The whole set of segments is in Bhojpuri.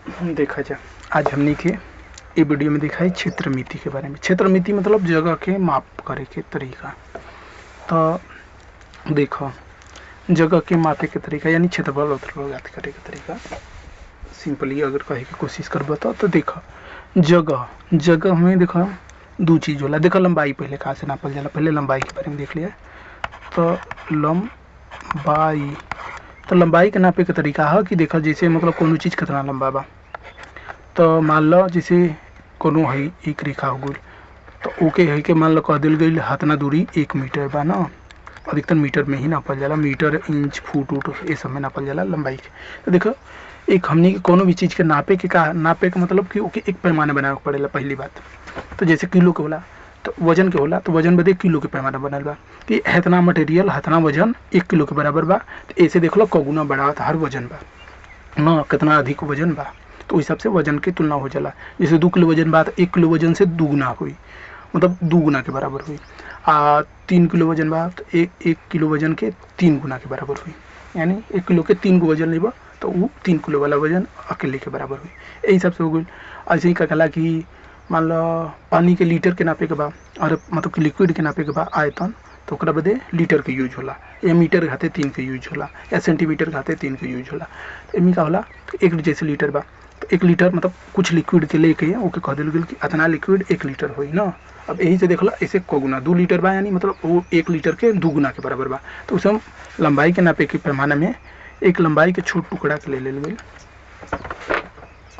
देखा जाए आज हमने के ये वीडियो में देखा है क्षेत्र मिति के बारे में। क्षेत्र मिति मतलब जगह के माप करे के तरीका। तो देखो जगह के मापे के तरीका यानी क्षेत्रफल ज्ञात करे के तरीका सिंपली अगर कहे की कोशिश करब तो देखो जगह में देखो दो चीज़ होला। देखो लंबाई पहले कहाँ से नापल जाला, पहले लंबाई के बारे में देख लिया। तो लंबाई के नापे के तरीका है कि देखो जैसे मतलब कोनो चीज़ कितना लंबा बा। तो मान लो जैसे कोनो है एक रेखा हो गई तो ओके है कि मान लो कह दिल गई हतना दूरी 1 मीटर बा ना। अधिकतर मीटर में ही नापल जाला, मीटर इंच फुट उट ये सब में नापल जाला लंबाई के। तो देखो एक हमने कोनो भी चीज़ के नापे के मतलब कि ओके एक पैमाना बनावे के पड़ेला पहली बात। तो जैसे किलो के होला तो वजन के होला, तो वजन बदे किलो के पैमाना बनल बा कि इतना मटेरियल इतना वजन 1 किलो के बराबर बा। तो ऐसे देख लो कगुना बढ़ा हर वजन बा ना, कितना अधिक वजन बा तो उस हिसाब से वजन की तुलना हो जाला। जैसे 2 किलो वजन बा तो 1 किलो वजन से दुगुना हुई, मतलब 2 गुना के बराबर हुई। 3 किलो वजन बा तो 1 किलो वजन के 3 गुना के बराबर हुई। यानी 1 किलो के 3 गो वजन लेबा तो वो 3 किलो वाला वजन अकेले के बराबर हुई। यही हिसाब से हो गई। ऐसे ही कहला कि मान लो पानी के लीटर के नापे के बा और मतलब कि लिक्विड के नापे के बा आयतन, तो ओकरा बदे लीटर के यूज होला, या मीटर के खाते 3 के यूज होला, या सेंटीमीटर के खाते 3 के यूज होला। एमी का होला एक जैसे लीटर बा तो 1 लीटर मतलब कुछ लिक्विड के लेके ओके कह दिल गई कि इतना लिक्विड 1 लीटर हुई ना। अब यही से देख लो ऐसे को गुना 2 लीटर बा यानी मतलब वो 1 लीटर के 2 गुना के बराबर बा। तो उसे हम लंबाई के नापे के पैमाने में एक लंबाई के छोट टुकड़ा के ले गई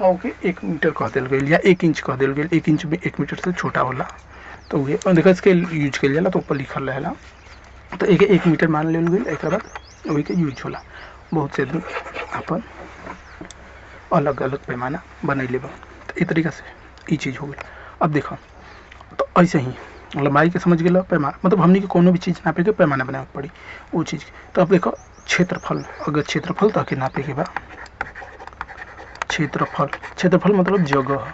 ओके 1 मीटर कह दिल गई या 1 इंच कह दिल गई। 1 इंच में 1 मीटर से छोटा होला तो वही देखा इसके यूज कल जाला तो ऊपर लिखल रहेला। तो 1 मीटर मान ले गई, एक बाद वही के यूज होला। बहुत से अपन अलग अलग पैमाना बनैले बा। तो इस तरीका से ये चीज़ हो गई। अब देखो तो ऐसे ही लंबाई के समझ गए पैमाना मतलब हमने की कोनो भी चीज़ नापे के पैमाना बनावे पड़ी वो चीज़। तो अब देखो क्षेत्रफल, अगर क्षेत्रफल तो नापे के बा क्षेत्रफल मतलब जगह,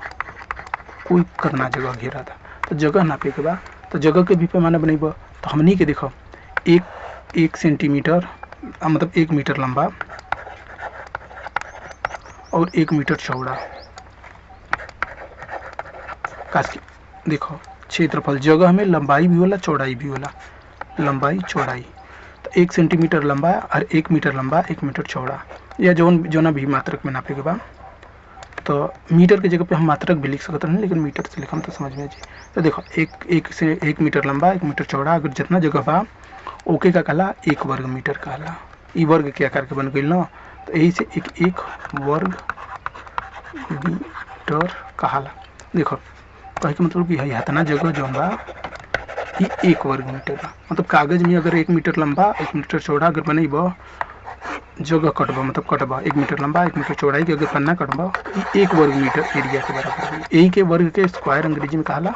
कोई कितना जगह घेरा था तो जगह नापे के बा। तो जगह के भी पैमाना बनेब तो हमनी के देखो एक सेंटीमीटर मतलब 1 मीटर लंबा और 1 मीटर चौड़ा। काश देखो क्षेत्रफल जगह में लंबाई भी होला चौड़ाई भी होला, लंबाई चौड़ाई। तो 1 सेंटीमीटर लंबा और 1 मीटर लंबा 1 मीटर चौड़ा, या जोना भी मात्रक में नापे के बा। तो मीटर की जगह पे हम मात्रक भी लिख सकते हैं, लेकिन मीटर से लिखम तो समझ में आ जाए। तो देखो 1 मीटर लंबा 1 मीटर चौड़ा अगर जितना जगह बा ओके का कहला 1 वर्ग मीटर कहला। ई वर्ग के आकार के बन गई ना, तो यही से एक वर्ग मीटर कहला। देखो कहे के मतलब कि इतना जगह जो बा ये 1 वर्ग मीटर बा। मतलब कागज में अगर 1 मीटर लंबा 1 मीटर चौड़ा अगर बनेब जगह कटबा मतलब कटबा 1 मीटर लंबा 1 मीटर चौड़ाई के अगर पन्ना कटबा 1 वर्ग मीटर एरिया के बराबर। यही के वर्ग के स्क्वायर अंग्रेजी में कहला।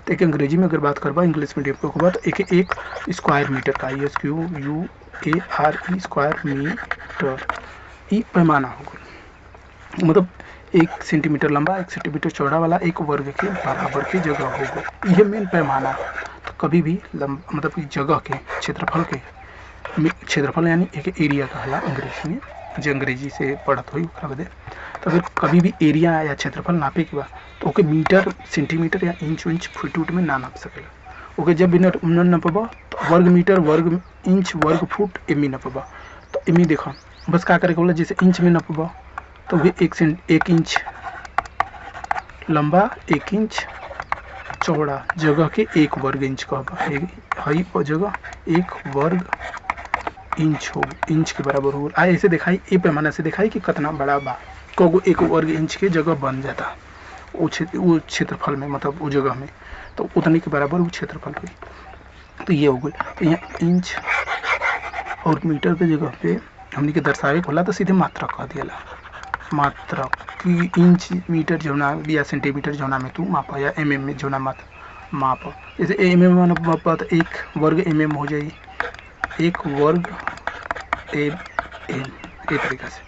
तो एक अंग्रेजी में अगर बात करबा इंग्लिश मीडियम के होगा तो एक स्क्वायर मीटर का SQUARE स्क्वायर मीटर ये पैमाना होगा। मतलब 1 सेंटीमीटर लंबा 1 सेंटीमीटर चौड़ा वाला 1 वर्ग के बराबर की जगह होगा। यह मेन पैमाना। तो कभी भी मतलब कि जगह के क्षेत्रफल यानी एक एरिया कहला अंग्रेजी में, जो अंग्रेजी से पढ़त हुई बदे। तो अगर कभी भी एरिया या क्षेत्रफल नापे के बा तो ओके मीटर सेंटीमीटर या इंच फुट में ना नाप सकेला। ओके जब भी न नापबा तो वर्ग मीटर वर्ग इंच वर्ग फुट एमी नापबा। तो एमी देखो बस का करे के बोला जैसे इंच में नापबा तो वही 1 इंच लंबा 1 इंच चौड़ा जगह के 1 वर्ग इंच कहबा हई जगह 1 वर्ग इंच के बराबर हो। ऐसे दिखाई ये पैमाना से दिखाई कि कितना बड़ा बा को 1 वर्ग इंच के जगह बन जाता वो क्षेत्रफल में मतलब वो जगह में, तो उतने के बराबर वो क्षेत्रफल हुई। तो ये हो गई। तो यहाँ इंच और मीटर के जगह पे हमने के दर्शावे होला तो सीधे मात्रक कह दिया। मात्रक कि इंच मीटर जौना या सेंटीमीटर जौना में तू मापा या mm में जौना माप। जैसे mm में मापा तो 1 वर्ग mm हो जाए 1 वर्ग एम ये तरीका से।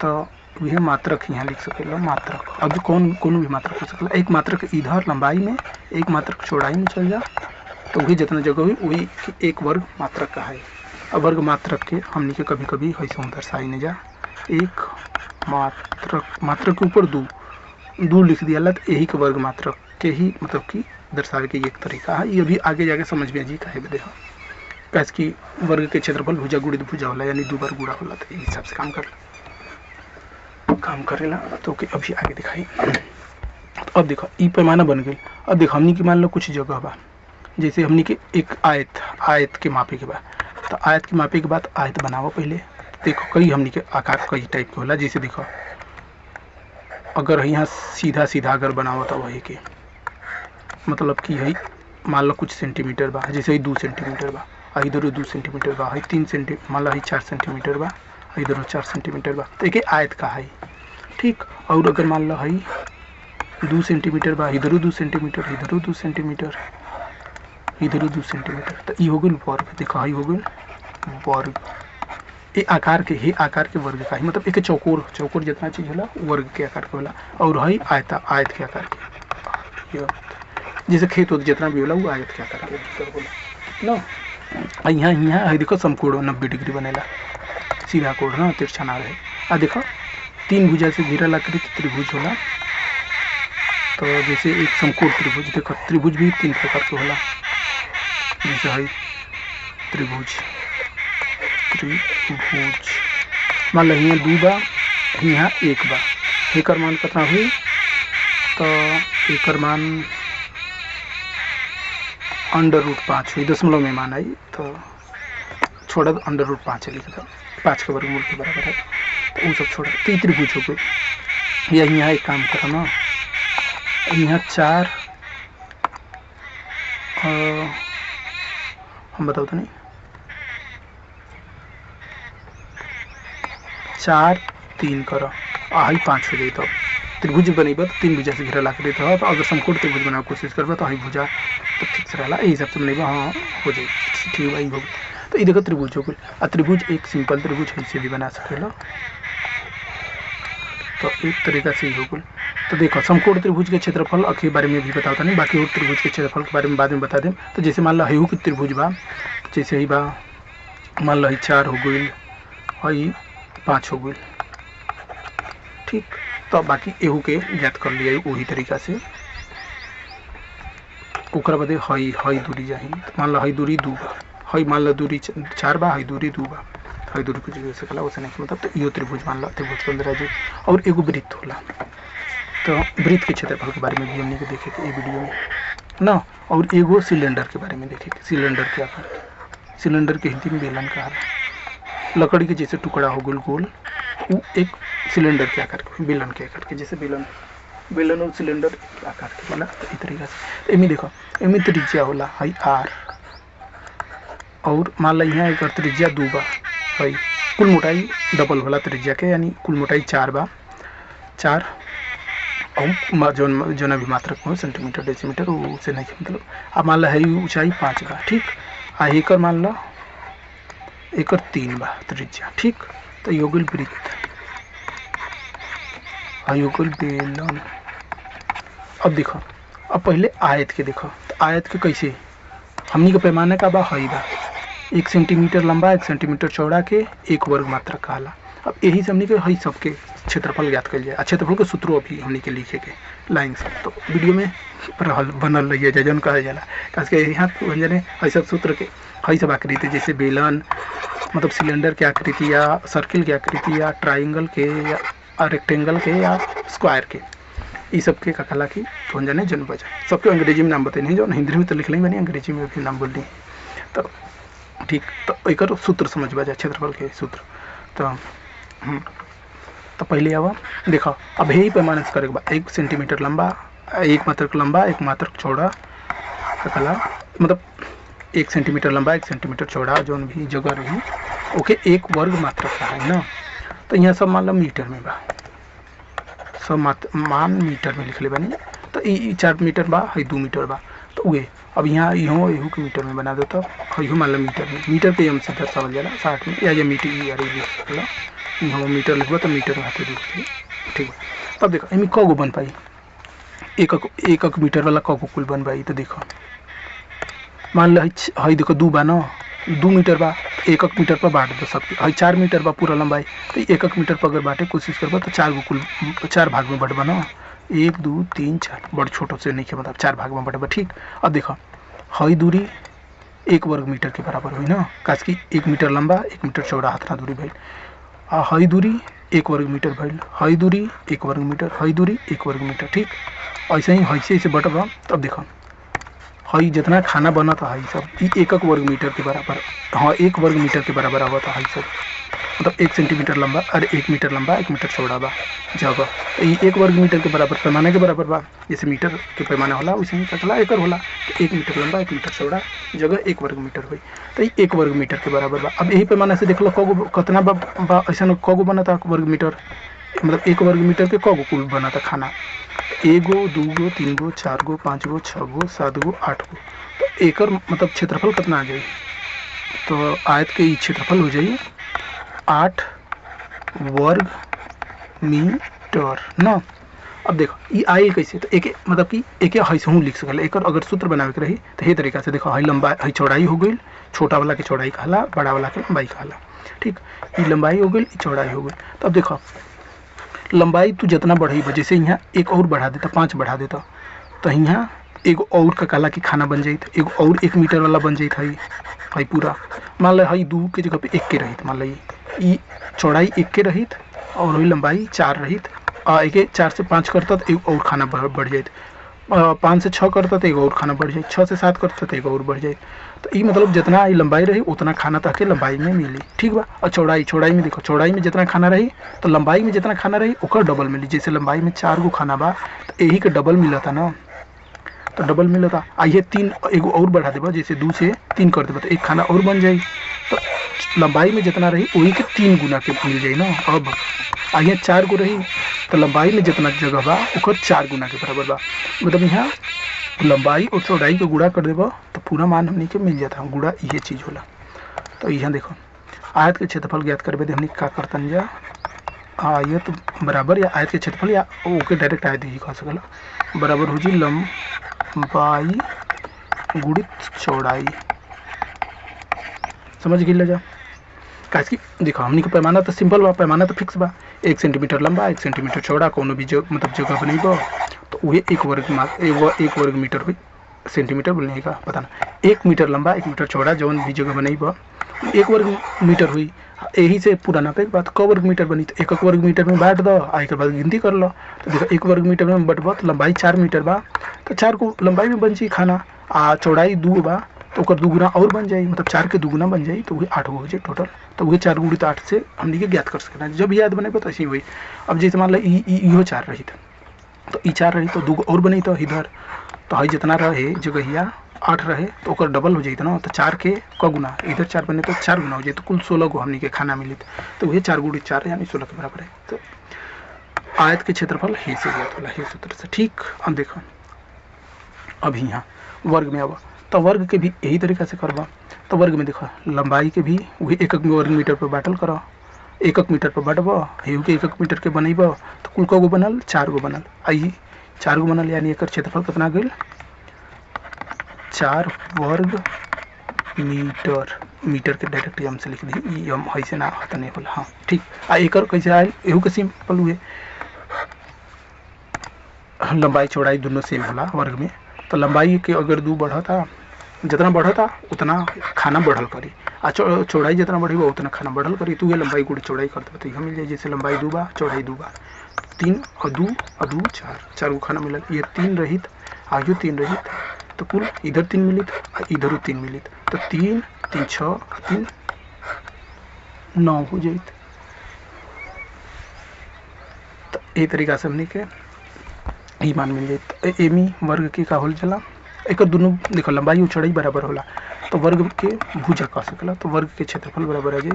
तो यह मात्रक यहाँ लिख सकेला मात्रक। अब कोनो भी मात्रक हो सकेला। एक मात्रक इधर लंबाई में 1 मात्रक चौड़ाई में चल जा तो वही जितना जगह हुई वही 1 वर्ग मात्रक का है। अब वर्ग मात्रक के हमने के कभी कभी ऐसे दर्शाई नहीं जा 1 मात्रक के ऊपर दू लिख दिया तो यही के वर्ग मात्रक के ही मतलब कि दर्शावे के एक तरीका है। ये भी आगे जाके समझ में जी काहे बदे है, कैसे कि वर्ग के क्षेत्रफल भुजा गुणित भुजा होला यानी 2 बार गुणा होला, तो इस हिसाब से काम करेला। तो कि अभी आगे दिखाई। तो अब देखो ई पैमाना बन गई। अब देखो हमनी की मान लो कुछ जगह बा, जैसे हमनी के एक आयत के मापे के बाद, तो आयत के मापे के बाद आयत बनाओ पहले। देखो कई हमनी के आकार कई टाइप के होला, जैसे देखो अगर यहाँ सीधा सीधा अगर बनाओ तो वही के मतलब कि है मान लो कुछ सेंटीमीटर बा, जैसे 2 सेंटीमीटर बा, इधर 2 सेंटीमीटर बा, 3 सेंटीमीटर मान लो 4 सेंटीमीटर बा, इधर 4 सेंटीमीटर बा, तो एक आयत का है। ठीक, और अगर मान लो है 2 सेंटीमीटर बा, इधर 2 सेंटीमीटर, इधर 2 सेंटीमीटर, इधर 2 सेंटीमीटर, तो ये हो गई वर्ग। देखो है हो गई वर्ग। ये आकार के वर्ग का ही मतलब एक चौकोर जितना चीज होला वर्ग के आकार के होला, और है आयत के आकार के, जैसे खेत होता जितना भी होला वो आयत के आकार के होला ना। यहाँ है देखो समकोण 90 डिग्री बनेला, सीधा कोण ना, तिरछा ना रहे। आ देखो 3 भुजा से घेरल आकृति त्रिभुज होला। तो जैसे एक समकोण त्रिभुज, देखो त्रिभुज भी 3 प्रकार के होला, जैसे है त्रिभुज मान लो यहाँ 2 बा, यहाँ 1 बा, एकर मान कितना हुई, तो एकर मान √5 हुई, दशमलव में मान आई, तो छोड़ा √5 लिखा था, 5 के वर्गमूल के बराबर है, तो वो सब छोड़ा। तो त्रिभुज हो गई। या यहाँ एक काम करो ना, यहाँ 4 हम बताओ तो नहीं, 4 3 करो, आई 5 हो जाए। तो त्रिभुज बनेबा तो 3 भुजा से घेरल आकृति हो, तो अगर समकोण त्रिभुज बनावे कोशिश करबा तो आई भुजा तो ठीक से रहला, यही हिसाब से बनेबा हाँ हो जाए, ठीक भाई हो गई। तो ये देखो त्रिभुज हो गई। आ त्रिभुज एक सिंपल त्रिभुज ऐसे भी बना सकेला, तो एक तरीका से ही हो गई। तो देखो समकोण त्रिभुज के क्षेत्रफल के बारे में भी बताता नहीं, बाकी और त्रिभुज के क्षेत्रफल के बारे में बाद में बता दें। तो जैसे मान लो हेहू की त्रिभुज बा, जैसे ही बा मान लो 4 हो गई, हई 5 हो गई, ठीक। तो बाकी एहू के ज्ञात कर लिया वही तरीका से। ओकरा बदे हई दूरी जाही, मान लो हई दूरी 2 बा, हई मान लो दूरी 4 बा, हई दूरी 2 बा, हई दूरी कुछ जैसे कला वैसे नहीं मतलब। तो यो त्रिभुज मान लो, त्रिभुज के अंदर आ जाए। और एगो वृत्त होला, तो वृत्त के क्षेत्रफल के बारे में भी हमने को देखे ये वीडियो में ना। और एगो सिलेंडर के बारे में देखे, सिलेंडर के आकार, सिलेंडर के हिंदी में बेलन कहा, लकड़ी के जैसे टुकड़ा हो गोल गोल, वो एक सिलेंडर के आकार के, बेलन के आकार के, जैसे बेलन और सिलेंडर के आकार के होला। तो इस तरीका से एमी देखो, एमी त्रिज्या होला है r, और मान लो यहाँ एक त्रिज्या 2 बा, है कुल मोटाई डबल होला त्रिज्या के, यानी कुल मोटाई 4 बा, 4 और जो भी मात्रक हो सेंटीमीटर डेसीमीटर वो से नहीं मतलब। अब मान लो है ऊंचाई 5 बा, ठीक। आ एकर मान लो एकर 3 बा त्रिज्या, ठीक। तो योगल वृत्त, योगल बेलन। अब देखो, अब पहले आयत के देखो, तो आयत के कैसे हमनी के पैमाने का बा हई बा 1 सेंटीमीटर लंबा 1 सेंटीमीटर चौड़ा के 1 वर्ग मात्रक कहला। अब यही से हमनी के हई सबके क्षेत्रफल ज्ञात कर जाए। क्षेत्रफल के सूत्रों अभी हमनी के लिखे के लाइन से, तो वीडियो में बनल रही है जन कहा जाला, कैसे यहाँ व्यंजन हई सब सूत्र के हई सब आकृति, जैसे बेलन मतलब सिलेंडर की आकृति, या सर्किल की आकृति, या ट्राइंगल के, या रेक्टेंगल के, या स्क्वायर के, ये सब के कला की व्यंजन जन बजा सबके अंग्रेजी में नाम बताए नहीं, जो हिंदी में तो लिख लें बनी, अंग्रेजी में भी नाम बोल दी। तो ठीक, तो एक सूत्र समझ बजा क्षेत्रफल के सूत्र। तो पहले आवा देखो, अब यही पैमाने से करेगा 1 सेंटीमीटर लंबा 1 मात्रक लंबा 1 मात्रक चौड़ा कला, मतलब 1 सेंटीमीटर लंबा 1 सेंटीमीटर चौड़ा जो भी जगह रही ओके 1 वर्ग मात्रक का है ना। तो यहाँ सब मान लो मीटर में बा, सब मान मीटर में लिख ले बनी। तो 4 मीटर बा, 2 मीटर बा, तो वे अब यहाँ यहू के मीटर में बना दो, तो यहू मान लो मीटर में, मीटर पे हम से दर्शावल जाला 60 में, या मीटर यहाँ मीटर लिखबा तो मीटर में हाथे लिख, ठीक है। तब देखो इनमें कगो बन पाई, एक मीटर वाला कगो कुल बन पाई। तो देखो मान लो हई देखो 2 बा ना, 2 मीटर बा, एक एक मीटर पर बांट दो सबके। हई 4 मीटर बा पूरा लंबाई, तो एक एक मीटर पर अगर बांटे कोशिश करबा तो 4 गो कुल 4 भाग में बंटबा ना, 1 2 3 4 बड़ छोटो से नहीं मतलब 4 भाग में बंटबा। ठीक, अब देखो हई दूरी 1 वर्ग मीटर के बराबर हुई ना, काश की 1 मीटर लंबा 1 मीटर चौड़ा हाथ ना दूरी भइल। आ हई दूरी 1 वर्ग मीटर भइल, हई दूरी 1 वर्ग मीटर, हई दूरी 1 वर्ग मीटर। ठीक, ऐसे ही हई से ऐसे बंटबा। तब देखो हई जितना खाना बना था हई सब ई 1 वर्ग मीटर के बराबर, हाँ 1 वर्ग मीटर के बराबर आवा था हई सब, मतलब 1 सेंटीमीटर लंबा अरे 1 मीटर लंबा 1 मीटर चौड़ा बा जगह, तो ये 1 वर्ग मीटर के बराबर पैमाने के बराबर बा। जैसे मीटर के पैमाना होला वैसे ही कटला एकड़ होला, तो 1 मीटर लंबा 1 मीटर चौड़ा जगह 1 वर्ग मीटर हुई, तो ये 1 वर्ग मीटर के बराबर बा। अब यही पैमाने से देख लो कगो कितना बा ऐसा कगो बना था वर्ग मीटर, मतलब 1 वर्ग मीटर के कगो कुल बना था खाना, 1 गो 2 गो 3 गो 4 गो 5 गो 6 गो 7 गो 8 गो, तो एकर मतलब क्षेत्रफल कितना आ जाए, तो आयत के क्षेत्रफल हो जाए 8 वर्ग मीटर ना। अब देखो ये आई कैसे, तो एक मतलब कि एक ऐसे लिख सकल, एक अगर सूत्र बनावे के रही तो ये तरीका से देखो हई लंबाई हई चौड़ाई हो गई, छोटा वाला के चौड़ाई कहला, बड़ा वाला के लंबाई कहला। ठीक, ये लंबाई हो गई, चौड़ाई हो गई। तो अब देखो लंबाई तू जितना बढ़ी, जैसे यहाँ एक और बढ़ा देता 5 बढ़ा देता, तो यहाँ एगो और का कहला कि खाना बन जाइत, एगो और 1 मीटर वाला बन जाइत हई पूरा। मान लो हई 2 के जगह पे 1 के रहित, मान लो ये चौड़ाई 1 के रहित और वही लंबाई 4 रहित, एक 4 से 5 करता तो एक और खाना बढ़ जाए, 5 से 6 करता तो एक और खाना बढ़ जाए, 6 से 7 करता तो एक और बढ़ जाए। तो ये मतलब जितना ये लंबाई रही उतना खाना तक लंबाई में मिली। ठीक बा, और चौड़ाई में देखो चौड़ाई में जितना खाना रही तो लंबाई में जितना खाना रही ओकर डबल मिली। जैसे लंबाई में 4 गो खाना बा तो यही के डबल मिला था ना, तो डबल मिला था। आइए 3 एगो और बढ़ा देबा, जैसे 2 से 3 कर देबा तो एक खाना और बन जाए, तो लंबाई में जितना रही वही के 3 गुना के मिल जाए ना। अब आइए 4 गो रही तो लंबाई में जितना जगह बा ओकर 4 गुना के बराबर बा, मतलब यहाँ लंबाई और चौड़ाई के गुणा कर देबा तो पूरा मान हमनी के मिल जाता। गुणा ये चीज़ होला। तो यहाँ देखो आयत के क्षेत्रफल ज्ञात करबे हमनी का करतन जा, आयत बराबर या आयत के क्षेत्रफल या ओके डायरेक्ट आयत ही कह सकला, बराबर हो जी लंबाई गुणित चौड़ाई। समझ गिल जा, काहे देखो हमनी के पैमाना तो सिंपल बा, पैमाना तो फिक्स बा, 1 सेंटीमीटर लंबा 1 सेंटीमीटर चौड़ा, कोनो भी मतलब जगह बनेबा तो वही 1 वर्ग मीटर हुई, सेंटीमीटर बोलने का पता ना, 1 मीटर लंबा 1 मीटर चौड़ा जौन भी जगह बनेबा 1 वर्ग मीटर हुई। यही से पूरा नापे के बाद क वर्ग मीटर बनी, तो 1 वर्ग मीटर में बांट दो, एक बाद गिनती कर लो। तो देखो 1 वर्ग मीटर में बटबा तो लंबाई 4 मीटर बा, तो 4 को लंबाई में बन जाई खाना, चौड़ाई 2 बा तो ओकर 2 गुना और बन जाए, मतलब 4 के 2 गुना बन जाए, तो वही 8 हो जाए टोटल। तो वही 4 गुणित 8 से हमने के ज्ञात कर सकना, जब याद बने तो ऐसे ही हुई। अब जैसे मान लो इहो 4 रही था, तो ई 4 रही तो 2 और बनी तो इधर, तो हई जितना रहे जगहिया 8 रहे तो ओकर डबल हो जाए ना, तो 4 के क गुना, इधर 4 बने तो 4 गुना हो जाए, तो कुल 16 गो हमने के खाना मिली, तो वही 4 गुणित 4 यानी 16 के बराबर है। तो आयत के क्षेत्रफल ही से ज्ञात होला हे सूत्र से। ठीक, अब देखो अभी यहाँ वर्ग में अब तो वर्ग के भी यही तरीका से करवा, तो वर्ग में देखो लंबाई के भी वही 1 वर्ग मीटर पर बाटल करो, 1 मीटर पर बांटबो, हेउ के 1 मीटर के बनैबो तो कुल कगो बनल 4 गो बनल, आई 4 गो बनल, यानी एकर क्षेत्रफल कितना गेल 4 वर्ग मीटर। मीटर के डायरेक्ट एम से लिख दी, एम ऐसे ना होता नहीं बोला। हाँ ठीक, आ एकर कैसे आयल एहू के सिंपल हुए, लंबाई चौड़ाई दोनों सेम होला वर्ग में, तो लंबाई के अगर 2 बढ़ता, जितना बढ़ता उतना खाना बढ़ल करी, आ चौड़ाई जितना बढ़ी उतना खाना बढ़ल करी, तो ये लंबाई गुड़ी चौड़ाई कर दे तो यह मिल जाए। जैसे लंबाई 2 बा चौड़ाई 2 बा, 3 और 2 और 2 4 गो खाना मिलल, ये 3 रहित आगे 3 रहित, तो कुल इधर 3 मिलित इधर 3 मिलित, तो 3 3 6 3 9 हो जाइत। तो ये तरीका से हमने के ही मान मिल जाए। एमी वर्ग के का होल चला, एक दोनों देखो लंबाई और चौड़ाई बराबर होला, तो वर्ग के भुजा कह सकला, तो वर्ग के क्षेत्रफल बराबर आ जाए,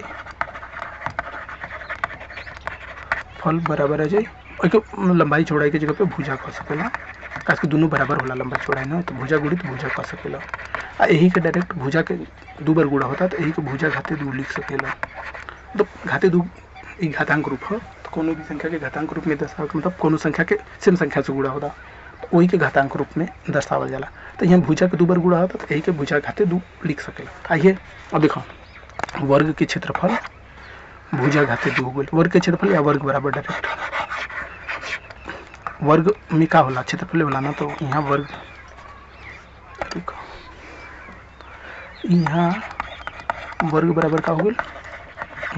फल बराबर आ जाए, एक लंबाई चौड़ाई के जगह पे भुजा कह सकेला, काश के दोनों बराबर होला लंबाई चौड़ाई ना, तो भुजा गुणित भुजा कह सकेला। आ यही के डायरेक्ट भुजा के 2 बार गुणा होता, तो यही के भुजा घाते 2 लिख सकेला। तो घाते 2 एक घातांक रूप है, तो कोनो भी संख्या के घातांक रूप में दर्शाव मतलब कोनो संख्या के सेम संख्या से गुणा होता, तो वही के घातांक रूप में दर्शावल जाला। तो यहाँ भुजा के 2 बार गुणा होता, तो यही के भुजा घाते 2 लिख सकेला। आइए अब देखो वर्ग के क्षेत्रफल भुजा घाते 2 हो गइल। वर्ग के क्षेत्रफल या वर्ग बराबर डायरेक्ट वर्ग में का होला क्षेत्रफल होला ना, तो यहाँ वर्ग देखो यहाँ वर्ग बराबर का हो गइल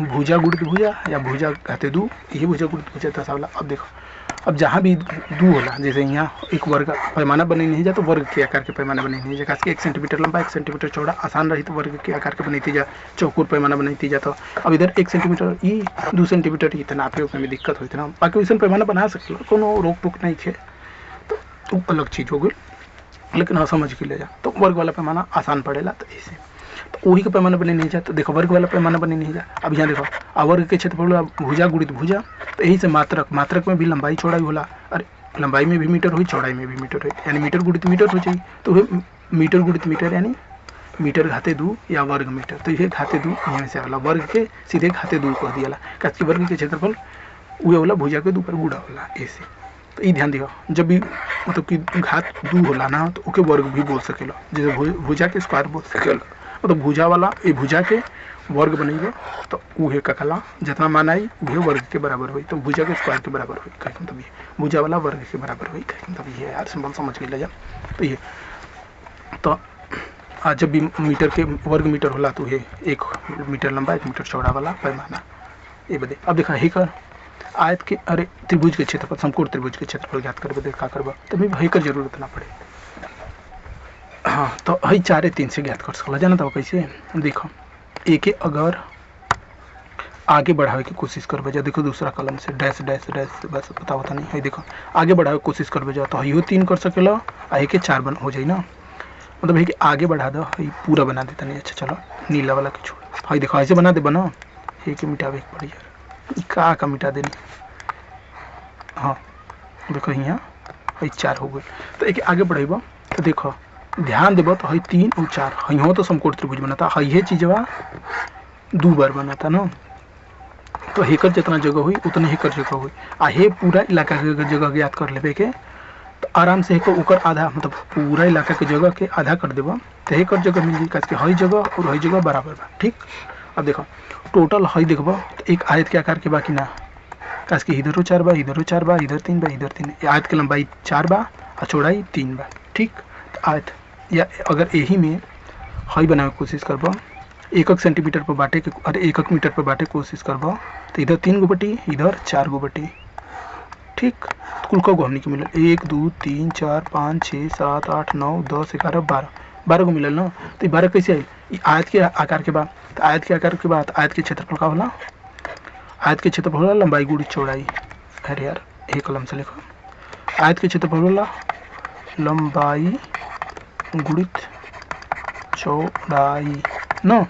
भुजा गुणित भुजा या भुजा घाते 2, ये भुजा गुणित भुजा दशा वाला। अब देखो अब जहाँ भी 2 होला, जैसे यहाँ एक वर्ग पैमाना बने नहीं जा तो वर्ग के आकार के पैमाना बने नहीं जा, खास के 1 सेंटीमीटर लंबा 1 सेंटीमीटर चौड़ा आसान रही तो वर्ग के आकार के बनती जा, चौकोर पैमाना बनती जा। तो अब इधर 1 सेंटीमीटर ई 2 सेंटीमीटर ही इतना नापे में दिक्कत होती ना, बाकी वैसे पैमाना बना सकते कोनो रोक टोक नहीं है, तो अलग चीज़ हो गई। लेकिन हाँ समझ के ले जा तो वर्ग वाला पैमाना आसान पड़ेगा, तो ऐसे तो वही का पैमाना बने नहीं जा। तो देखो वर्ग वाला पैमाना बने नहीं जा। अब यहाँ देखो वर्ग के क्षेत्रफल भुजा गुणित भुजा, तो यही से मात्रक में भी लंबाई चौड़ाई होला, अरे लंबाई में भी मीटर हुई चौड़ाई में भी मीटर हुई, यानी मीटर गुणित मीटर हो चाहिए, तो वह मीटर गुणित मीटर यानी मीटर घाते 2 या वर्ग मीटर, तो ये घाते 2 यहाँ से वाला वर्ग के सीधे घाते 2 कह दिया, काहे वर्ग के क्षेत्रफल वह होला भुजा के 2 पर गुड़ा होला ऐसे। तो ये ध्यान दियो जब भी मतलब कि घात 2 होला ना तो ओके वर्ग भी बोल सकेला, जैसे भुजा के स्क्वायर बोल सकेला, मतलब भुजा वाला ये भुजा के वर्ग बनेगा तो उहे का कला जितना मान आई उहे वर्ग के बराबर हुई, तो भुजा के स्क्वायर के बराबर हुई, कहीं मतलब ये भुजा वाला वर्ग के बराबर हुई, कहीं मतलब ये यार सिंपल समझ के ले जा। तो ये तो आज जब भी मीटर के वर्ग मीटर होला तो ये 1 मीटर लंबा 1 मीटर चौड़ा वाला पैमाना ये बदे। अब देखा ही कर आयत के अरे त्रिभुज के क्षेत्रफल समकोण त्रिभुज के क्षेत्रफल ज्ञात करबे, देखा करबा तभी वही कर जरूरत ना पड़े। हाँ तो हई 4 3 से ज्ञात कर सकला, जाना तो कैसे देखो एक अगर आगे बढ़ावे की कोशिश करबे जा, देखो दूसरा कलम से डैश डैश डैश बस बताता नहीं है, देखो आगे बढ़ावे की कोशिश करबे जा तो हइयो 3 कर सकेला आ एक 4 बन हो जाई ना, मतलब है कि आगे बढ़ा दो हई पूरा बना देता नहीं। अच्छा चलो नीला वाला के छोड़, हई देखो ऐसे बना दे बना ये के मिटावे के पड़ी यार का मिटा देनी। हाँ देखो यहाँ हई 4 हो गई, तो एक आगे बढ़ेबो तो देखो ध्यान देबो तो हई 3 और 4 हई हो तो समकोण त्रिभुज बनाता, हई है चीजवा 2 बार बनाता ना, तो हेकर जितना जगह हुई उतने हेकर जगह हुई आ हे पूरा इलाका के जगह ज्ञात कर लेबे के, तो आराम से हेकर ओकर आधा मतलब पूरा इलाका के जगह के आधा कर देबो तो हेकर जगह मिल जाई, काहे हई जगह और हई जगह बराबर बा। ठीक अब देखो टोटल हई देखबो तो एक आयत के आकार के बाकी ना, काहे कि इधरो 4 बा इधरो 4 बा इधर 3 बा इधर 3, आयत के लंबाई 4 बा और चौड़ाई 3 बा। ठीक तो आयत या अगर यही में हई बनावे की कोशिश करबो 1 सेंटीमीटर पर बांटे के अरे 1 मीटर पर बांटे कोशिश करबो तो इधर 3 गो बटी इधर 4 गो बटी। ठीक कुल को हमने के मिलल 1 2 3 4 5 6 7 8 9 10 11 12 गो मिलल ना, तो 12 कैसे आई ये आयत के आकार के बाद, तो आयत के आकार के बाद आयत के क्षेत्रफल का होला, आयत के क्षेत्रफल होला लंबाई गुणित चौड़ाई, अरे यार एक कलम से लिखो आयत के क्षेत्रफल होला लंबाई गुणित चौड़ाई न,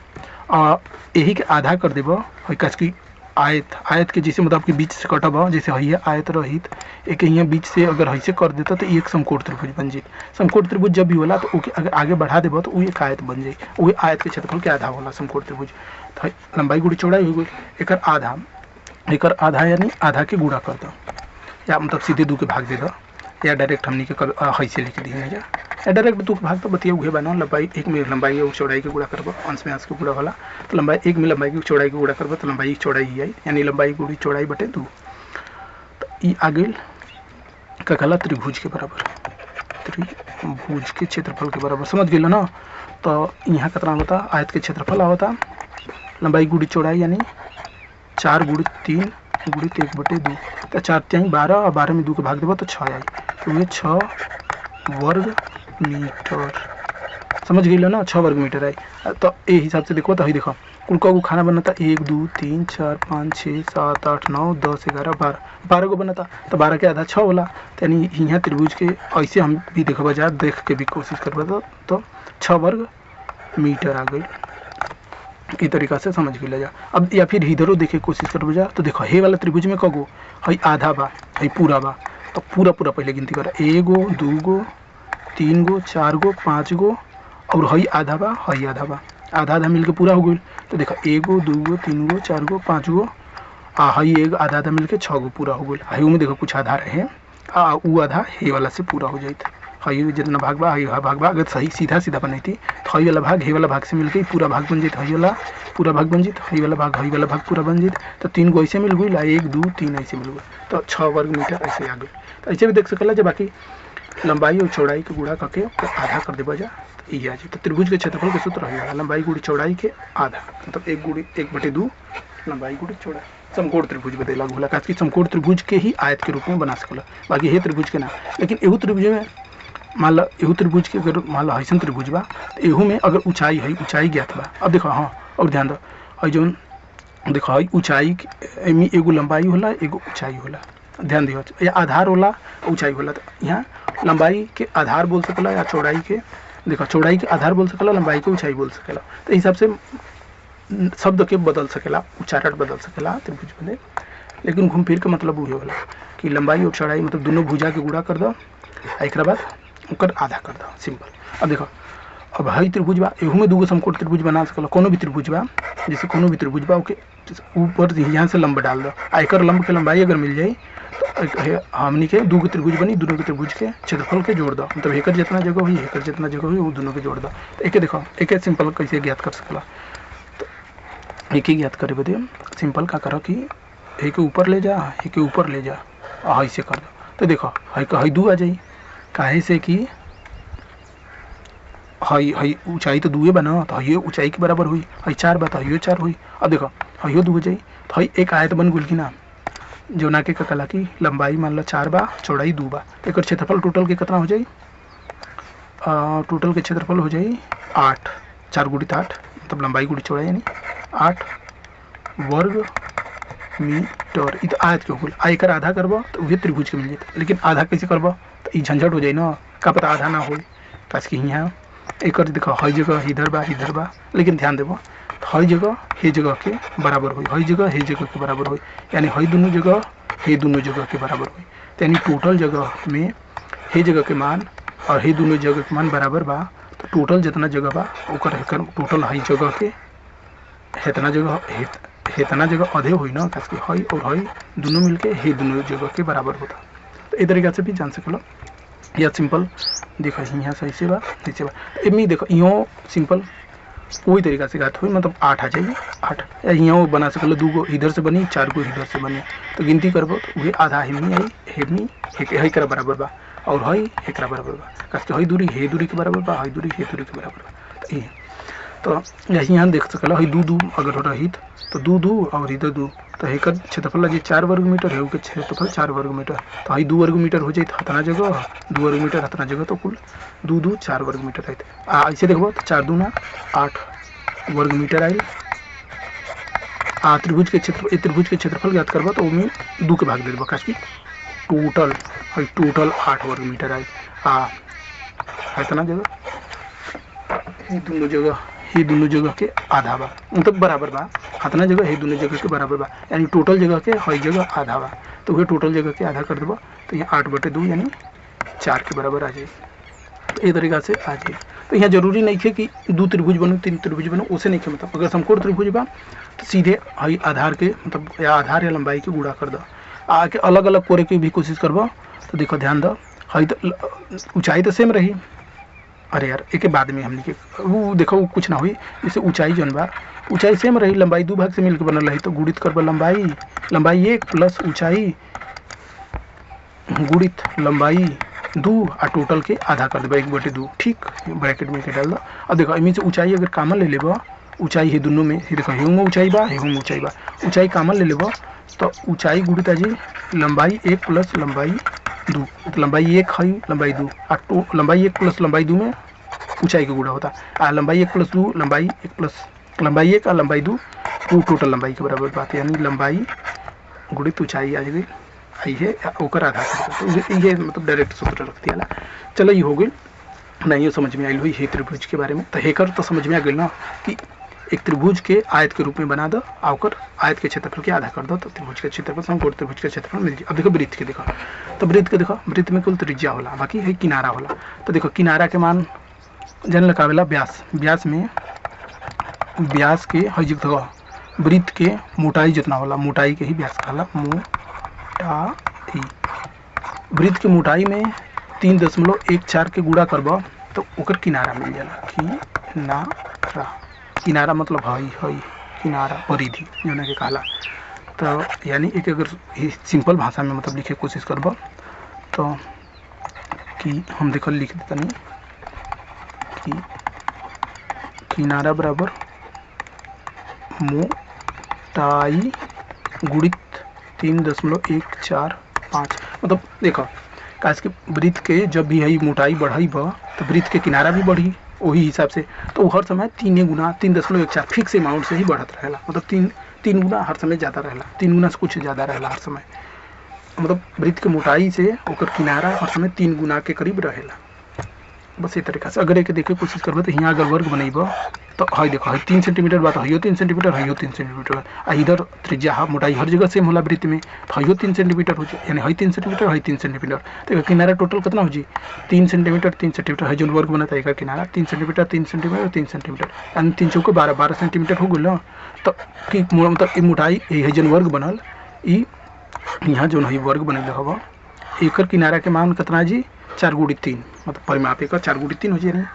यही के आधा कर देबो हई काज की आयत के जैसे मतलब कि बीच से कटब जैसे हई आयत रहित एक यहाँ बीच से अगर हई से कर देता तो एक समकोण त्रिभुज बन जाए। समकोण त्रिभुज जब भी होला तो ओके अगर आगे बढ़ा देबो तो वो एक आयत बन जाए, वो आयत के क्षेत्रफल के आधा होला समकोण त्रिभुज। तो लंबाई गुणी चौड़ाई हो गई एकर आधा यानी आधा के गुणा कर दो या मतलब सीधे 2 के भाग दे दो या डायरेक्ट हमनी के हई से लिख दी जा या डायरेक्ट 2 के भाग तो बतिया उहे बना लंबाई 1 में लंबाई और चौड़ाई के गुणा करबो अंश में अंश के गुणा होला, तो लंबाई 1 में लंबाई की चौड़ाई के गुणा करबो तो लंबाई चौड़ाई ही आई यानी लंबाई गुणी चौड़ाई बटे 2। तो ई आ गेल का कहला त्रिभुज के बराबर, त्रिभुज के क्षेत्रफल के बराबर समझ गेल ना। तो यहाँ कितना होता आयत के क्षेत्रफल आवता लंबाई गुणी चौड़ाई यानी 4 गुणित 3 गुणित 1 बटे 2, तो 4 3 12 और 12 में 2 के भाग देबो तो 6 आई, तो ये 6 वर्ग मीटर समझ गई ना, 6 वर्ग मीटर आई। तो ये हिसाब से देखो तो हई देखो कुल को खाना बनता 1 2 3 4 5 6 7 8 9 10 11 12 गो बनता, तो 12 के आधा 6 होला, तो यानी यहाँ त्रिभुज के ऐसे हम भी देखबा जा देख के भी कोशिश करबा तो 6 वर्ग मीटर आ गई। इस तरीका से समझ गई जा। अब या फिर इधरों देखे कोशिश करबा जा तो देखो हे वाला त्रिभुज में कगो हई आधा बा हई पूरा बा, तो पूरा पहले गिनती करा 1 गो 2 गो 3 गो 4 गो 5 गो और हई आधा बा हई आधा बा, आधा आधा मिलके पूरा हो गई। तो देखो 1 गो 2 गो 3 गो 4 गो 5 गो आ हई एक आधा आधा मिलके 6 गो पूरा हो गई। हई में देखो कुछ आधा रहे आ उ आधा हे वाला से पूरा हो जाता, हई जितना भाग बा हई भाग बा, अगर सही सीधा सीधा बनाई थी तो हई वाला भाग हे वाला भाग से मिल गई पूरा भाग बन जाती, हई वाला पूरा भाग बन जाती, हई वाला भाग पूरा बन जाती। तो 3 गो ऐसे मिल गई, 1 2 3 ऐसे मिल गई, तो 6 वर्ग मीटर ऐसे आ गई। तो ऐसे भी देख सकला जब बाकी लंबाई और चौड़ाई के गुणा करके आधा कर देबा जा तो ये आ जाए। तो त्रिभुज के क्षेत्रफल के सूत्र रहेगा लंबाई गुड़ी चौड़ाई के आधा, मतलब 1/2 लंबाई गुड़ी चौड़ाई। समकोण त्रिभुज बदे लागू होला, काहे कि समकोण त्रिभुज के ही आयत के रूप में बना सकला, बाकी हे त्रिभुज के ना। लेकिन एहू त्रिभुज में मान लो एहू त्रिभुज के अगर मान लो ऐसा त्रिभुज बा तो एहू में अगर ऊंचाई है, ऊंचाई ज्ञात बा। अब देखो हाँ और ध्यान दो, और जो देखो हई ऊंचाई में एगो लंबाई होला एगो ऊंचाई होला, ध्यान दियो, या आधार होला ऊंचाई होला। तो यहाँ लंबाई के आधार बोल सकला या चौड़ाई के, देखो चौड़ाई के आधार बोल सकला, लंबाई के ऊंचाई बोल सकला। तो हिसाब से शब्द के बदल सकेला, उच्चारण बदल सकेला त्रिभुज बने। लेकिन घूम फिर के मतलब उहे होला कि लंबाई और चौड़ाई मतलब दोनों भुजा के गुणा कर दो, एक बाद ओकर आधा कर दो, सिंपल। अब देखो अब हई त्रिभुज बा, एहू में दूगो समकोण त्रिभुज बना सकला, कोनो भी त्रिभुज बा, जैसे कोनो भी त्रिभुज बा ओके ऊपर यहाँ से लंब डाल दो, आयकर लंब के लंबाई अगर मिल जाए तो हमनी के दूगो त्रिभुज बनी, दोनों के त्रिभुज के क्षेत्रफल के जोड़ दो, मतलब एकर जितना जगह हुई एकर जितना जगह हुई वो दोनों के जोड़ दो। तो एक देखो एक सिंपल कैसे ज्ञात कर सकला, तो एक ही ज्ञात करे बदे सिंपल का करो कि एक के ऊपर ले जा, एक के ऊपर ले जा और ऐसे कर दो। तो देखो हई 2 आ जाई, काहे से कि हई ऊंचाई तो 2 बना, तो हई ऊंचाई के बराबर हुई, हई 4 बा तो हई 4 हुई। अब देखो हई 2 हो जाई, तो हई एक आयत बन गुल की ना, जो ना के कला की लंबाई मान लो 4 बा चौड़ाई 2 बा, एक क्षेत्रफल टोटल के कितना हो जाई, टोटल के क्षेत्रफल हो जाई 8, 4 गुणित 8 मतलब लंबाई गुड़ी चौड़ाई यानी 8 वर्ग मीटर। इ तो आयत के हो, आयकर आधा करबो तो वही त्रिभुज के मिल जाते। लेकिन आधा कैसे करबो तो ये झंझट हो जाए ना, का पता आधा ना हो, काश कि यहाँ एक देखो हर जगह इधर बा, लेकिन ध्यान देबो हर जगह हे जगह के बराबर हुई, हर जगह हे जगह के बराबर हुई, यानी हई दोनों जगह हे दोनों जगह के बराबर हुई। तो यानी टोटल जगह में हे जगह के मान और हे दोनों जगह के मान बराबर बा, तो टोटल जितना जगह बा ओकर टोटल हई जगह के हेतना जगह आधे हुई ना, काश कि हई और हई दोनों मिलके हे दोनों जगह के बराबर होता। तो इस तरीके से भी जान सकलो, या सिंपल देखो यहाँ सही से बा नीचे बा, इनमें देखो यूँ सिंपल वही तरीका से घात हुई, मतलब 8 आ जाएगी, 8 या यूँ बना सकलो, 2 गो इधर से बनी 4 गो इधर से बनी, तो गिनती करबो तो वही आधा हेमनी आई, हेमनी हई करा बराबर बा और हई एकरा बराबर बा, काश कि हई दूरी हे दूरी के बराबर बा, हई दूरी हे दूरी के बराबर बा। तो ये तो यहाँ देख सकला हई 2 अगर रही तो 2 और इधर 2, तो हेकर क्षेत्रफल जी 4 वर्ग मीटर है, के क्षेत्रफल 4 वर्ग मीटर, तो हई 2 वर्ग मीटर हो जाए हतना जगह, 2 वर्ग मीटर हतना जगह, तो कुल 2 4 वर्ग मीटर रहते। ऐसे देखो तो 4 दूना 8 वर्ग मीटर आई। त्रिभुज के क्षेत्रफल ज्ञात करबा तो उनमें 2 के भाग दे देबा, काश कि टोटल 8 वर्ग मीटर आई। इतना जगह ये दोनों जगह के आधा बा, मतलब बराबर बा, हतना जगह ये दोनों जगह के बराबर बा, यानी टोटल जगह के हई जगह आधा बा, तो वही टोटल जगह के आधा कर देबा, तो यहाँ 8/2 यानी 4 के बराबर आ जाए। तो ये तरीका से आ जाए। तो यहाँ जरूरी नहीं है कि 2 त्रिभुज बनो 3 त्रिभुज बनो, उसे नहीं है, मतलब अगर समकोण त्रिभुज बा तो सीधे हई आधार के मतलब या आधार या लंबाई के गुणा कर दो, आके अलग अलग कोरे की भी कोशिश करबो तो देखो ध्यान दो हई तो ऊंचाई तो सेम रही, अरे यार एक बाद में हमने के वो देखो वो कुछ ना हुई, जैसे ऊंचाई जौन बा ऊंचाई सेम रही, लंबाई 2 भाग से मिलकर बनल रही, तो गुणित करबा लंबाई 1 प्लस ऊंचाई गुणित लंबाई 2 और टोटल के आधा कर देबा 1/2, ठीक ब्रैकेट में के डाल दो। अब देखो इनमें से ऊंचाई अगर कामन ले लेबा, ऊंचाई है दोनों में, देखो हेहू में ऊंचाई बा हेहू में ऊंचाई बा, ऊंचाई कामन ले लेबा तो ऊंचाई गुणित जी लंबाई 1 प्लस लंबाई 2, तो लंबाई 1 है लंबाई 2 और लंबाई 1 प्लस लंबाई 2 में ऊंचाई का गुणा होता है, लंबाई 1 प्लस 2 लंबाई 1 प्लस लंबाई 1 और लंबाई 2 टोटल लंबाई के बराबर बात है, यानी लंबाई गुणित ऊंचाई आ जाएगी आई है ओकर आधा कर, तो ये मतलब डायरेक्ट सूत्र रख दिया। चलो ये हो गई नहीं, ये समझ में आई हुई है त्रिभुज के बारे में। तो हेकर तो समझ में आ गई ना कि एक त्रिभुज के आयत के रूप में बना दो, आकर आयत के क्षेत्रफल के आधा कर दो, तो त्रिभुज के क्षेत्रफल समकोण त्रिभुज के क्षेत्रफल मिल जाए। अब देखो वृत्त के देखो, तो वृत्त के देखो वृत्त में कुल त्रिज्या होला, बाकी है किनारा होला। तो देखो किनारा के मान जन लगावेला व्यास में व्यास के हई देखो वृत्त के मोटाई जितना होला मोटाई के ही व्यास कहला, मोटाई वृत्त की मोटाई में 3.14 के गुणा करब तो ओकर किनारा मिल जाला। किनारा, किनारा मतलब हई हई किनारा परिधि जोना के कहला। तो यानी एक अगर सिंपल भाषा में मतलब लिखे कोशिश करब तो कि हम देखो लिख देतनी कि किनारा बराबर मोटाई गुणित 3.145। मतलब देखो काश कि वृत्त के जब भी है मोटाई बढ़ी बा तो वृत्त के किनारा भी बढ़ी वही हिसाब से। तो हर समय 3 गुना 3.14 फिक्स अमाउंट से ही बढ़त रहेला। मतलब तीन गुना हर समय ज़्यादा रहेला, 3 गुना से कुछ ज़्यादा रहेला हर समय। मतलब वृत्त के मोटाई से ओकर किनारा हर समय 3 गुना के करीब रहेला। बस ये तरीका से अगर एक देखे कोशिश करबे तो यहाँ अगर वर्ग बनेब तो हई देखो हई 3 सेंटीमीटर बात हइयो 3 सेंटीमीटर हइयो 3 सेंटीमीटर आ इधर त्रिज्या मोटाई हर जगह सेम होला वृत्त में हइयो 3 सेंटीमीटर हो जाए यानी हई 3 सेंटीमीटर हई 3 सेंटीमीटर। तो किनारा टोटल कितना हो जी 3 सेंटीमीटर 3 सेंटीमीटर है जो वर्ग बनता है एक किनारा 3 सेंटीमीटर 3 सेंटीमीटर 3 सेंटीमीटर यानी 3 चौके 12 सेंटीमीटर हो गल। तो मतलब मोटाई है जो वर्ग बनल यहाँ जो है वर्ग बनल हम एक किनारा के मान कितना जी 4 गुणित 3 मतलब परिमाप एक 4 गुणित 3 हो जाए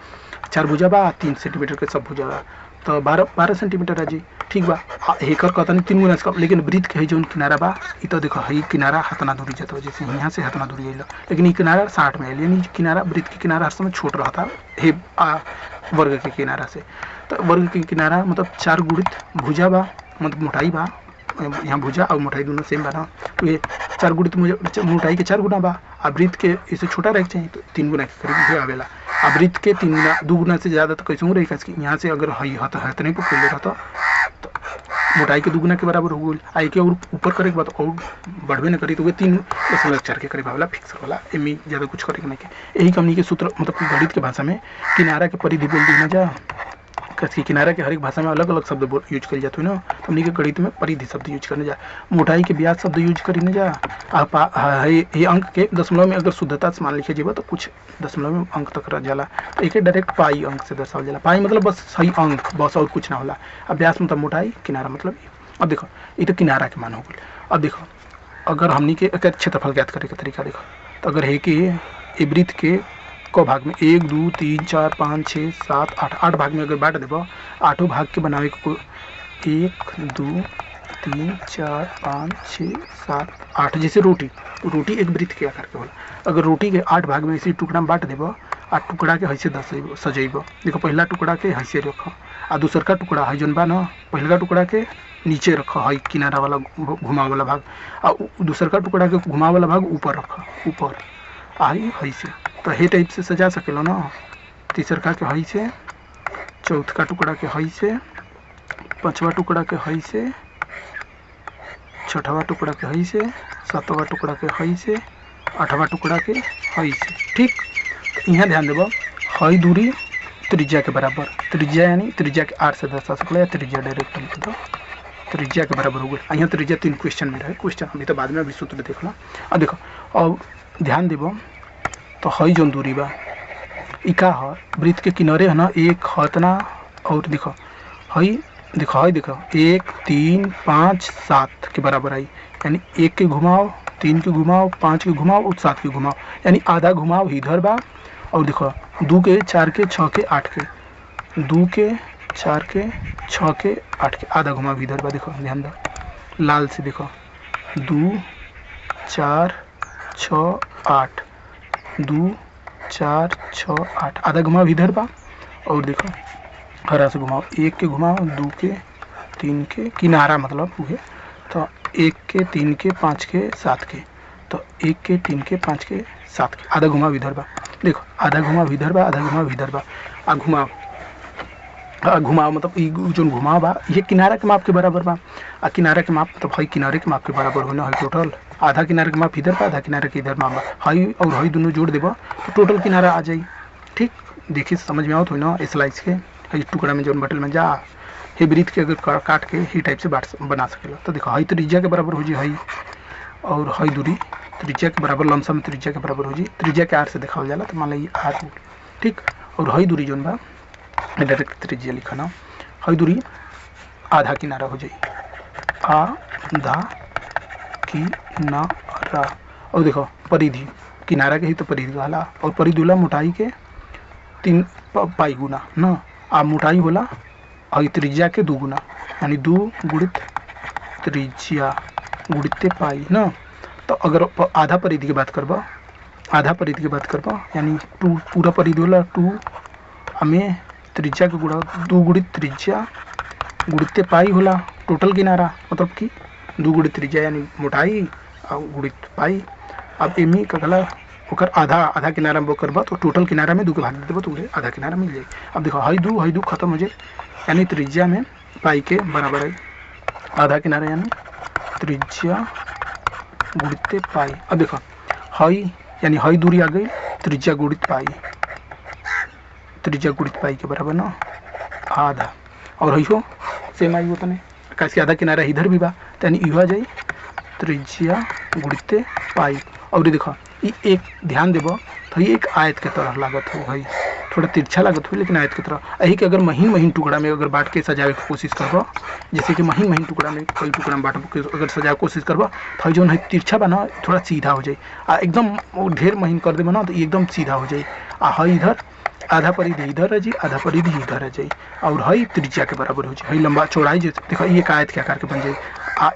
4 भुजा बा 3 सेंटीमीटर के सब भुजा बा तो 12 सेंटीमीटर है जी। ठीक बा एकर कहता नहीं 3 गुना से कम। लेकिन वृत्त के है जो किनारा बा ये तो देखो है किनारा हतना दूरी जाता है जैसे यहाँ से हतना दूरी आइल लेकिन ये किनारा 60 में आइल यानी किनारा वृत्त के किनारा हर समय छोट रहता है वर्ग के किनारा से। तो वर्ग के किनारा मतलब 4 गुणित भुजा बा मतलब मोटाई बा यहाँ भुजा और मोटाई दोनों सेम बा ना। तो ये 4 गुणित मोटाई के 4 गुना बा आ वृत्त के इसे छोटा रहे चाहिए तो 3 गुना के करीब भी आवेला। आ वृत्त के 3 गुना 2 गुना से ज़्यादा तो कैसे रही कि यहाँ से अगर हई हतने पर खोले रहता तो मोटाई के 2 गुना के बराबर हो गई। आई के और ऊपर करे के बाद और बढ़वे न करी तो वे 3.4 के करीब आवेला फिक्स होला। एमी ज़्यादा कुछ करे नहीं के यही कंपनी के सूत्र मतलब कि गणित के भाषा में किनारा के परिधि बोल दी ना जा कि किनारा के हर एक भाषा में अलग अलग शब्द यूज कर जाते हैं ना। तो हमने के गणित में परिधि शब्द यूज करने जा मोटाई के ब्याज शब्द यूज करी न जा ये अंक के दशमलव में अगर शुद्धता से मान लिखे जीवा तो कुछ दशमलव में अंक तक रह जाला। तो एक डायरेक्ट पाई अंक से दर्शावल जाला। पाई मतलब बस सही अंक बस और कुछ ना होला। अब ब्यास मतलब मोटाई किनारा मतलब अब देखो ये तो किनारा के मान हो गई। अब देखो अगर हमने के क्षेत्रफल ज्ञात करे का तरीका देखो तो अगर है कि वृत्त के को भाग में 1 2 3 4 5 6 7 8 भाग में अगर बांट देव 8 भाग के बनावे को 1 2 3 4 5 6 7 8 जैसे रोटी एक वृत्त के आकार के होला। अगर रोटी के 8 भाग में इसी टुकड़ा में बांट देव आ टुकड़ा के हैसे सजेब। देखो पहला टुकड़ा के हैसे रख आ दूसर का टुकड़ा है जौन बा ना पहला टुकड़ा के नीचे रख है किनारा वाला घुमाव वाला भाग आ दूसर का टुकड़ा के घुमाव वाला भाग ऊपर रख ऊपर आई हैसे। तो हे टाइप से सजा सकेलो ना। तीसर का के हई से चौथा टुकड़ा के हई से पांचवा टुकड़ा के हई से छठवा टुकड़ा के हई से सातवा टुकड़ा के हई से आठवां टुकड़ा के हई से। ठीक यहाँ ध्यान देव हई दूरी त्रिज्या के बराबर त्रिज्या यानी त्रिज्या के 8 से दर्शा सकला या त्रिज्या डायरेक्ट लिख दो त्रिज्या के बराबर हो गई। यहाँ त्रिज्या 3 क्वेश्चन में रहे क्वेश्चन हमें तो बाद में अभी सूत्र देखना। अब देखो अब ध्यान देव तो हई जौन दूरी बा इका है वृत्त के किनारे है ना एक हतना और देखो हई देखो 1 3 5 7 के बराबर आई यानी 1 के घुमाव 3 के घुमाव 5 के घुमाव और 7 के घुमाव यानी आधा घुमाव इधर बा। और देखो 2 के 4 के 6 के 8 के 2 के 4 के 6 के 8 के आधा घुमाव इधर बा। देखो ध्यान दो लाल से देखो 2 4 6 8 2 4 6 8 आधा घुमाव इधर बा। और देखो हरा से घुमाव 1 के घुमाव 2 के 3 के किनारा मतलब हुए तो 1 के 3 के 5 के 7 के तो 1 के 3 के 5 के 7 के आधा घुमाव इधर बा। देखो आधा घुमाव इधर बा आधा घुमाव इधर बा आ घुमाव मतलब जो घुमाव बा ये किनारा के माप के बराबर बा। आ किनारा के माप मतलब हई किनारे के माप के बराबर होना है टोटल आधा किनारे के माप इधर बा आधा किनारे के इधर माप बा हई और हई दोनों जोड़ देबा तो टोटल किनारा आ जाई। ठीक देखिए समझ में आवत हो ना स्लाइस के हई टुकड़ा में जो बटल में जा हे वृत्त के अगर काट के ही टाइप से बना सकेला। तो देखो हई त्रिज्या के बराबर हो जी हई और हई दूरी त्रिज्या के बराबर लमसम त्रिज्या के बराबर हो जी त्रिज्या के 8 से दिखावल जाला तो मान ली 8 ठीक। और हई दूरी जोन बा डायरेक्ट त्रिज्या लिखा ना हई दूरी आधा किनारा हो जाई आधा किनारा। और देखो परिधि किनारा के ही तो परिधि कहला, और परिधि होला मोटाई के 3 पाई गुना न, आ मोटाई होला और त्रिज्या के 2 गुना, यानी 2 गुणित त्रिज्या गुणित पाई न। तो अगर आधा परिधि की बात करबा, आधा परिधि की बात करबा यानी 2 पूरा परिधि होला 2 हमें त्रिज्या के गुणा 2 गुणित त्रिज्या गुणित पाई होला टोटल किनारा, मतलब कि 2 गुणित त्रिज्या यानी मोटाई और गुणित पाई। अब एमी कहला ओकर आधा आधा किनारा में करबा तो टोटल किनारा में 2 के भाग दे देबो तो उहे आधा किनारा मिल जाए। अब देखो हई 2 खत्म हो जाए, यानी त्रिज्या में पाई के बराबर है आधा किनारा, यानी त्रिज्या गुणित पाई। अब देखो हई यानी हई दूरी आ गई त्रिज्या गुणित पाई, त्रिज्या गुणित पाई के बराबर ना आधा, और हई हो सेम आई उतने कैसे आधा किनारा इधर भी बा, यानी इहो आ जाई त्रिज्या गुणित पाई। और देखो ये एक ध्यान देबो तो ये एक आयत के तरह लागत हो भाई, थोड़ा तिरछा लागत हो लेकिन आयत की तरह। यही कि अगर महीन महीन टुकड़ा में अगर बांट के सजावे की कोशिश करबो, जैसे कि महीन महीन टुकड़ा में कई टुकड़ा में बांट के अगर सजावे कोशिश करबो तो जो है तिरछा बना थोड़ा सीधा हो जाए, आ एकदम ढेर महीन कर देबो ना तो एकदम सीधा हो जाए। आ हई इधर आधा परिधि इधर है जी, आधा परिधि इधर है जाए, और हई त्रिज्या के बराबर हो जाए। हई लंबा चौड़ाई जैसे देखो ये एक आयत के आकार के बन जाए,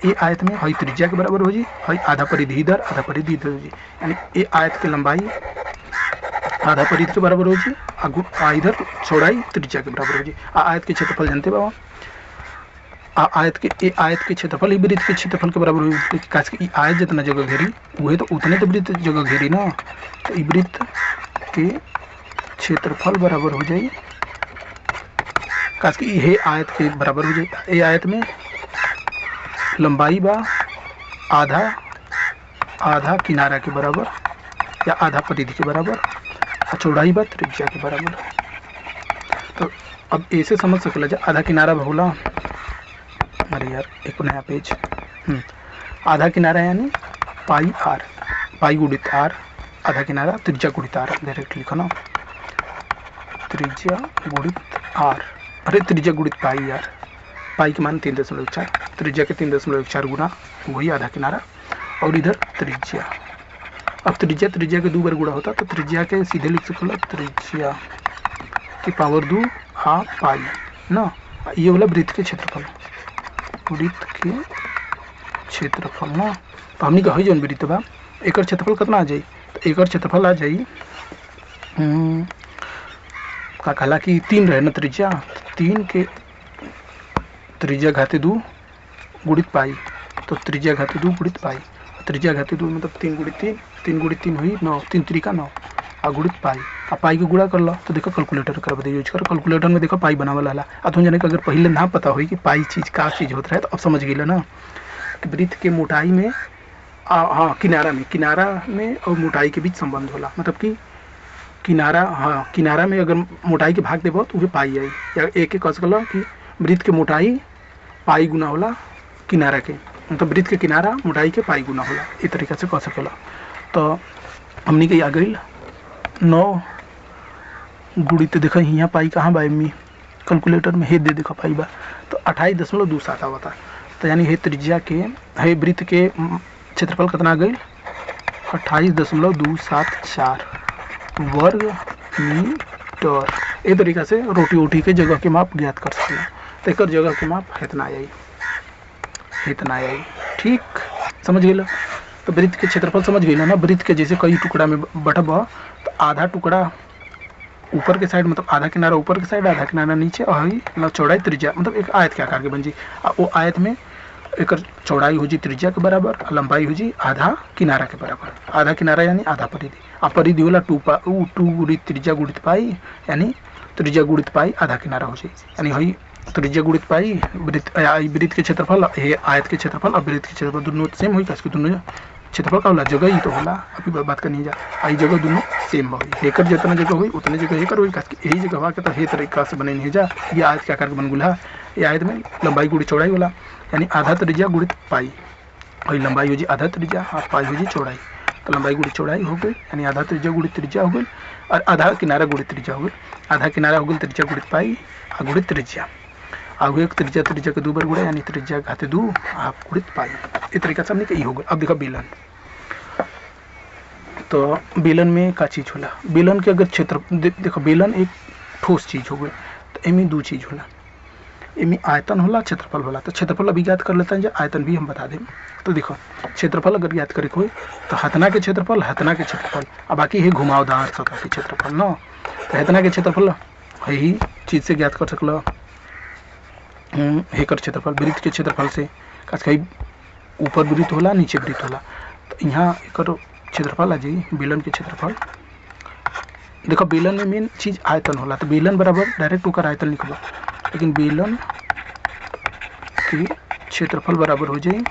ये आयत में हई त्रिज्या के बराबर हो जाए, हई आधा परिधि इधर आधा परिधि इधर हो जाए, यानी ये आयत की लंबाई आधा परिधि के बराबर हो जाए, इधर चौड़ाई त्रिज्या के बराबर हो जाए। आयत के क्षेत्रफल जानते बाबा, आयत के क्षेत्रफल ही वृत्त के क्षेत्रफल के बराबर हो जाए, काश कि आयत जितना जगह घेरी वही तो उतने तो वृत्त जगह घेरी ना, तो वृत्त के क्षेत्रफल बराबर हो जाए काश कि ये आयत के बराबर हो जाए। ये आयत में लंबाई बा आधा आधा किनारा के बराबर या आधा परिधि के बराबर, और चौड़ाई बा त्रिज्या के बराबर। तो अब ऐसे समझ सकला जा आधा किनारा बहुला, अरे यार एक नया पेज, आधा किनारा यानी पाई आर, पाई गुणित आर, आधा किनारा त्रिज्या गुणित आर, डायरेक्ट लिखो ना त्रिज्या गुणित आर, अरे त्रिज्या गुणित पाई यार, पाई के मान 3.4, त्रिज्या के 3.4 गुना वही आधा किनारा, और इधर त्रिज्या। अब त्रिज्या के 2 बार गुणा होता तो त्रिज्या के सीधे लिख सकते हो त्रिज्या की पावर 2 आ पाई ना। ये वाला वृत्त के क्षेत्रफल, वृत्त के क्षेत्रफल ना, तो हमने कही जो वृत्त बा एक क्षेत्रफल कितना आ जाए, तो एक क्षेत्रफल आ जाए का कहला कि 3 रहे ना त्रिज्या, 3 के त्रिज्या घाते 2 गुणित पाई, तो त्रिज्या घाते 2 गुणित पाई, त्रिज्या घाते 2 मतलब 3 गुणित 3, 3 गुणित 3 हुई 9, 3 त्रिका 9, और गुणित पाई, अब पाई को गुणा कर लो तो देखो कैलकुलेटर कर बता यूज कर, कैलकुलेटर में देखो पाई बनावल वाला। अब तुम जाने कि अगर पहले ना पता हुई कि पाई चीज़ का चीज़ होता है तो अब समझ गई ना कि वृत्त के मोटाई में हाँ किनारा में और मोटाई के बीच संबंध होला, मतलब कि किनारा में अगर मोटाई के भाग देबो तो वह पाई आई, या एक कह सकल कि वृत्त के मोटाई पाई गुना होला किनारा के, मतलब वृत्त के किनारा मोटाई के पाई गुना होला, इस तरीके से कह सकेला। तो हमने के आ गई 9 गुणित देखो यहाँ पाई कहाँ बा एम्मी कैलकुलेटर में हे दे देखो पाई बा, तो 28.27 आवता, तो यानी हे त्रिज्या के हे वृत्त के क्षेत्रफल कितना आ गई 28.274 वर्ग मीटर। ए तरीका से रोटी ओटी के जगह के माप ज्ञात कर सकते, तो एक जगह के माप इतना आई, ठीक समझ गए। तो वृत्त के क्षेत्रफल समझ गए ना, वृत्त के जैसे कई टुकड़ा में बटब तो आधा टुकड़ा ऊपर के साइड मतलब आधा किनारा ऊपर के साइड आधा किनारा नीचे, और चौड़ाई त्रिज्या मतलब एक आयत के आकार के बन जी, वो आयत में एक चौड़ाई हो जी त्रिज्या के बराबर, लंबाई हो जी आधा किनारा के बराबर, आधा किनारा यानी आधा परिधि, अब परिधि होला 2 गुणित त्रिज्या गुणित पाई, यानी त्रिज्या गुणित पाई आधा किनारा हो जाए, यानी हई त्रिज्या गुणित पाई वृत्त के क्षेत्रफल आयत के क्षेत्रफल और वृत्त के क्षेत्रफल दोनों सेम हुई, कैसे दोनों क्षेत्रफल का होला जगह ही तो होला, अभी बात करनी जा आई जगह दोनों सेम हुई, एक जितना जगह हुई उतने जगह एक हुई, यही जगह हुआ के तो ये तरीका से बने नहीं जा, ये आयत के आकार के बन गुला, ये आयत में लंबाई गुड़ी चौड़ाई होला, यानी आधा त्रिज्या गुणित पाई, और लंबाई हो जी आधा त्रिज्या और पाई हो जी चौड़ाई, तो लंबाई गुड़ी चौड़ाई हो गई, यानी आधा त्रिज्या गुणित त्रिज्या हो गई, और आधा किनारा गुणित त्रिज्या हो गई, आधा किनारा हो गई त्रिज्या गुणित पाई और गुणित त्रिज्या, आगे एक त्रिज्या के 2 बार गुणा, यानी त्रिज्या घाते 2 आप गुणित पाई, इस तरीका से हमने कही हो गई। अब देखो बेलन, तो बेलन में का चीज़ होला, बेलन के अगर क्षेत्र देखो बेलन एक ठोस चीज़ हो गई, तो एमे दो चीज़ होला, एमे आयतन होला क्षेत्रफल होला। तो क्षेत्रफल अभी याद कर लेते हैं, जो आयतन भी हम बता दें। तो देखो क्षेत्रफल अगर याद करे कोई तो हथना के क्षेत्रफल, हथना के क्षेत्रफल, अब बाकी है घुमावदार सतह के क्षेत्रफल न। तो हथना के क्षेत्रफल है ही चीज़ से ज्ञात कर सकल, हेकर क्षेत्रफल वृत्त के क्षेत्रफल से, खास कहीं ऊपर वृत्त होला नीचे वृत्त होला। तो यहाँ एक क्षेत्रफल आ जाइए बेलन के क्षेत्रफल। देखो बेलन में मेन चीज़ आयतन होला, तो बेलन बराबर डायरेक्ट होकर आयतन लिखला, लेकिन बेलन के क्षेत्रफल बराबर हो जाए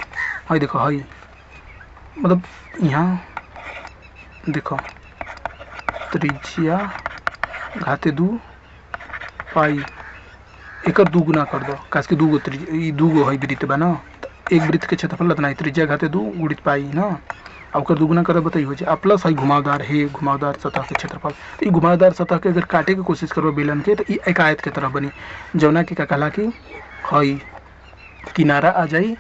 हाई, देखो हाई मतलब यहाँ देखो त्रिज्या घाते 2 पाई एक दू गुना कर दो, काश के दूगो दूगो है वृत्त बा ना। एक वृत्त के क्षेत्रफल इतना है त्रिज्या घाते 2 गुणित पाई ना, अब कर दुगुना कर बताइए हो जाए। प्लस है घुमावदार है, घुमावदार सतह के क्षेत्रफल। तो ये घुमावदार सतह के अगर काटे की कोशिश करो बेलन के, तो ये एक आयत के तरह बनी, जौना की का कहला कि हई किनारा आ जाई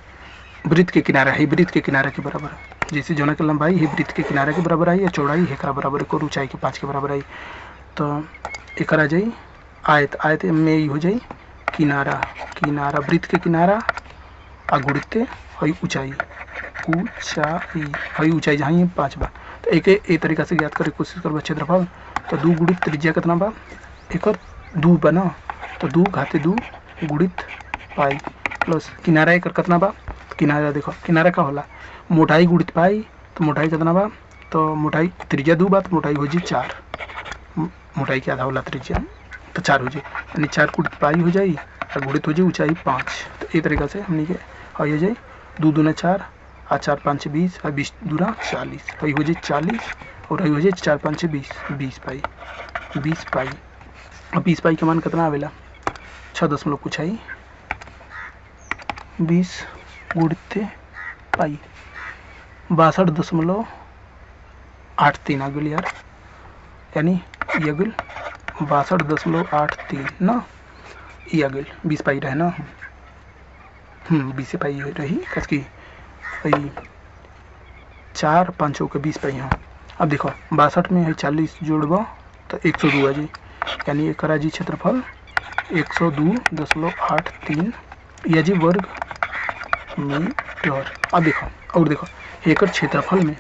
वृत्त के किनारा है, वृत्त के किनारे के बराबर, जैसे जौना की लंबाई है वृत्त के किनारे के बराबर आई, या चौड़ाई है बराबर एक और ऊंचाई के 5 के बराबर आई। तो एक आ जाई आयत, आयत में ये हो जाई किनारा, किनारा वृत्त के किनारा आ गुणित हई ऊंचाई, ऊंचाई हई ऊंचाई जहाँ ये 5 बा। तो एक तरीका से ज्ञात करे कोशिश करबा क्षेत्रफल। तो 2 गुणित त्रिज्या कितना बा, एक 2 बना, तो 2 घाते 2 गुणित पाई प्लस किनारा एक कितना बा, किनारा देखो किनारा का होला मोटाई गुणित पाई, तो मोटाई कितना बा, तो मोटाई त्रिज्या 2 बा, तो मोटाई हो जी 4, मोटाई के आधा होला त्रिज्या, तो 4 हो जाए, यानी 4 गुणित पाई हो जाए और गुणित हो जाए ऊंचाई 5। तो एक तरीका से हमने के हो जाए 2 दूना 4 और 4 5 20 और 20 दूना 40, हई हो जाए 40 और हई हो जाए 4 5 20, 20 पाई, 20 पाई। और 20 पाई के मान कितना आवेला 6 दशमलव कुछ आई, 20 गुणित पाई 62.83 आ गई यार, यानी ये गल 62.83 ना, ये आ गई 20 पाई रहे ना, 20 पाई रही कस की 4 5 के 20 पाई। हाँ अब देखो 62 में है 40 जोड़ब तो 102 आ जाए, यानी एक जी क्षेत्रफल 102.83 या जी वर्ग मीटर। अब देखो और देखो हेकर क्षेत्रफल में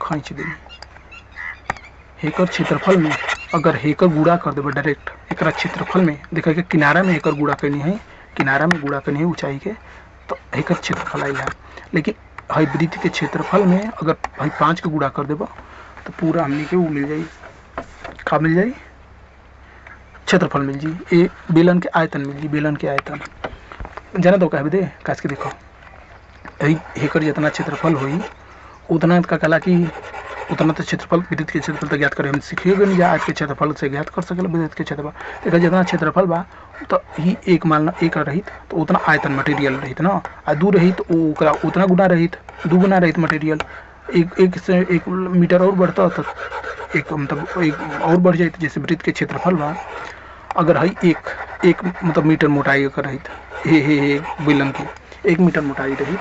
खींच देंगे, हेकर क्षेत्रफल में अगर हेकर गुणा कर देबो डायरेक्ट एक क्षेत्रफल में, देखो कि किनारा में हेकर गुणा करनी है, किनारा में गुणा करनी है ऊंचाई के, तो हेकर क्षेत्रफल आई है। लेकिन हई वृत्त के क्षेत्रफल में अगर हई 5 के गुणा कर देबो तो पूरा हमने के वो मिल जाए, का मिल जाए क्षेत्रफल मिल जी, ए बेलन के आयतन मिल जी, बेलन के आयतन जाना तो कह दे काश के देखो हेकर जितना क्षेत्रफल हुई उतना का कला की उतना तो क्षेत्रफल वृत्त के क्षेत्रफल तो ज्ञात करें हम सीखिएगा नहीं, या आज के क्षेत्रफल से ज्ञात कर सके वृत्त के क्षेत्रफल। देखा जितना क्षेत्रफल बा तो ही एक मानना एक रहित तो उतना आयतन मटेरियल रहित ना, आ 2 रहित ओकरा उतना गुना रहित 2 गुना रहित मटेरियल, एक से 1 मीटर और बढ़ता तो एक मतलब एक और बढ़ जाए। जैसे वृत्त के क्षेत्रफल बा अगर है एक मतलब मीटर मोटाई अगर रहित हे बेलन की 1 मीटर मोटाई रहित,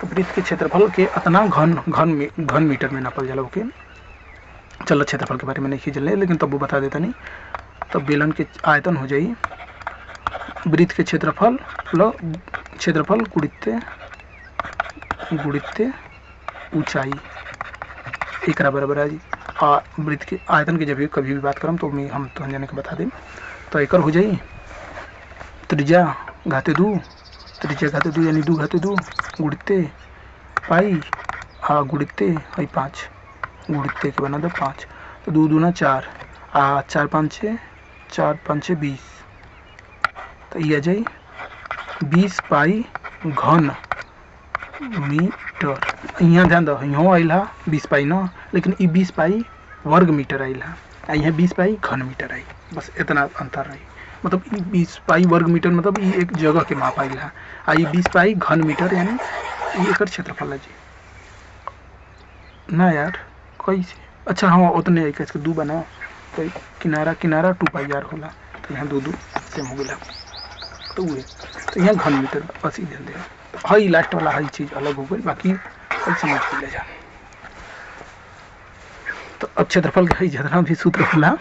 तो वृत्त के क्षेत्रफल के अतना घन मीटर में नापल जाला। ओके चलो क्षेत्रफल के बारे में नहीं खींच ले, लेकिन तब वो बता देता नहीं। तो बेलन के आयतन हो जाए वृत्त के क्षेत्रफल प्लस क्षेत्रफल गुणित ऊंचाई एक बराबर है जी। वृत्त के आयतन की जब कभी भी बात करम तो हम तो जाने के बता दें। तो एक हो जाए त्रिज्या घाते 2 यानी 2 घाते 2 गुणित पाई हाँ गुणित है 5 गुणित के बना दो 5, तो 2 दूना 4 4 5 6 20, तो ये आ जाए 20 पाई घन मीटर। यहाँ ध्यान दो यहाँ आयल है 20 पाई ना, लेकिन ये 20 पाई वर्ग मीटर आयल है, यहाँ 20 पाई घन मीटर आई, बस इतना अंतर रही। मतलब 20 पाई वर्ग मीटर मतलब ये एक जगह के माप आयल है, ये 20 पाई घन मीटर यानी ये एक क्षेत्रफल है जी ना यार कैसे। अच्छा हाँ उतने एक इसके 2 बना तो किनारा 2 पाई यार होला, तो यहाँ 2 सेम हो गया तो वो तो यहाँ घन मीटर बस ही ध्यान दे। तो हई लास्ट वाला हई चीज़ अलग हो गई, बाकी समझ के ले जा। तो अब क्षेत्रफल के जितना भी सूत्र होला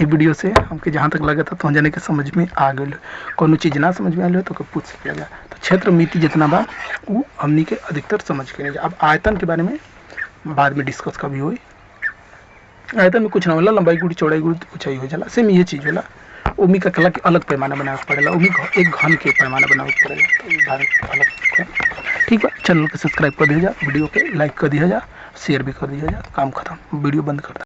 ये वीडियो से हमके जहाँ तक लगा था तो जाने के समझ में आ गई। कोनो चीज़ ना समझ में आए तो पूछ सकेगा। तो क्षेत्र मिति जितना बा वो हमनी के अधिकतर समझ के नहीं। अब आयतन के बारे में बाद में डिस्कस कभी हुई। आयतन में कुछ ना होला, लंबाई गुड़ी चौड़ाई गुड़ी ऊंचाई हो जाला, सेम ये चीज़ होला। उमी का कला के अलग पैमाना बनावे पड़ेला, उमी एक घन के पैमाना बनावे पड़ेला, तो अलग। ठीक बा, चैनल के सब्सक्राइब कर दिया जा, वीडियो के लाइक कर दिया जा, शेयर भी कर दिया जा, काम खत्म, वीडियो बंद कर।